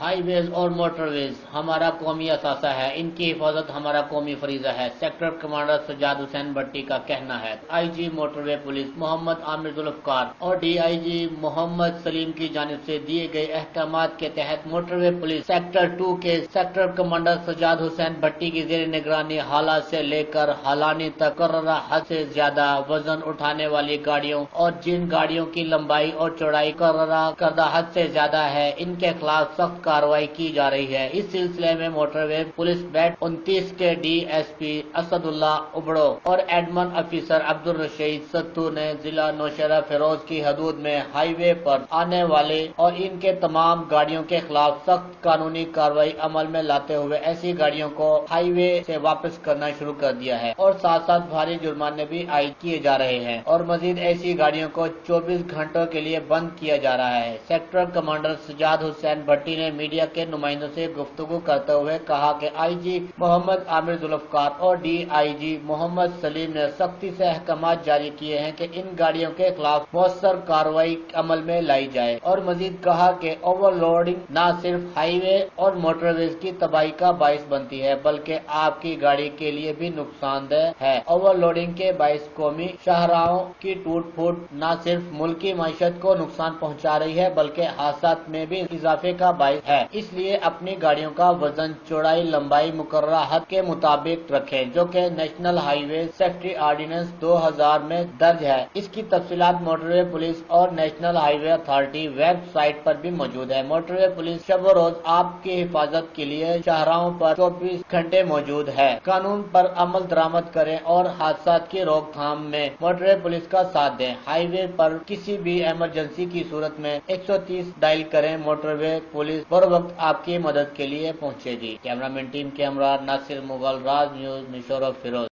High ویز اور motor ویز ہمارا قومی اثاثہ ہے، ان کی حفاظت ہمارا قومی فریضہ ہے، سیکٹر کمانڈر سجاد حسین بھٹی کا کہنا ہے۔ آئی جی موٹر وے پولیس محمد عامر ذوالفقار اور ڈی آئی جی محمد سلیم کی جانب سے دیے گئے احکامات کے تحت موٹر وے پولیس سیکٹر 2 کے سیکٹر کمانڈر سجاد حسین بھٹی کی زیر نگرانی حالات سے لے کر حالانی تک مقررہ حد سے زیادہ وزن اٹھانے والی گاڑیوں اور جن گاڑیوں کی لمبائی اور چوڑائی مقررہ کردہ حد سے زیادہ ہے، ان کے خلاف سخت کارروائی کی جا رہی ہے۔ اس سلسلے میں موٹر وے پولیس بیٹ 29 کے ڈی ایس پی اسد اللہ ابڑو اور ایڈمن افیسر عبدالرشید ستو نے ضلع نوشہرہ فیروز کی حدود میں ہائی وے پر آنے والے اور ان کے تمام گاڑیوں کے خلاف سخت قانونی کارروائی عمل میں لاتے ہوئے ایسی گاڑیوں کو ہائی وے سے واپس کرنا شروع کر دیا ہے اور ساتھ ساتھ بھاری جرمانے بھی عائد کیے جا رہے ہیں اور مزید ایسی گاڑیوں کو 24 گھنٹوں کے لیے بند کیا جا رہا ہے۔ سیکٹر کمانڈر سجاد حسین بھٹی نے میڈیا کے نمائندوں سے گفتگو کرتے ہوئے کہا کہ آئی جی محمد عامر ذوالفقار اور ڈی آئی جی محمد سلیم نے سختی سے احکامات جاری کیے ہیں کہ ان گاڑیوں کے خلاف مؤثر کارروائی عمل میں لائی جائے اور مزید کہا کہ اوور لوڈنگ نہ صرف ہائی وے اور موٹر ویز کی تباہی کا باعث بنتی ہے بلکہ آپ کی گاڑی کے لیے بھی نقصان دہ ہے۔ اوور لوڈنگ کے باعث قومی شاہراہوں کی ٹوٹ پھوٹ نہ صرف ملکی معیشت کو نقصان پہنچا رہی ہے بلکہ حادثات میں بھی اضافے کا باعث ہے، اس لیے اپنی گاڑیوں کا وزن، چوڑائی، لمبائی مقررہ حد کے مطابق رکھیں جو کہ نیشنل ہائی وے سیفٹی آرڈیننس 2000 میں درج ہے۔ اس کی تفصیلات موٹر وے پولیس اور نیشنل ہائی وے اتھارٹی ویب سائٹ پر بھی موجود ہے۔ موٹر وے پولیس شب و روز آپ کی حفاظت کے لیے شاہراہوں پر 24 گھنٹے موجود ہے۔ قانون پر عمل درآمد کریں اور حادثات کی روک تھام میں موٹر وے پولیس کا ساتھ دیں۔ ہائی وے پر کسی بھی ایمرجنسی کی صورت میں 130 ڈائل کریں، موٹر وے پولیس بر وقت آپ کی مدد کے لیے پہنچے گی۔ کیمرہ مین ٹیم کے ہمراہ ناصر مغل، راج نیوز، نوشہرہ فیروز۔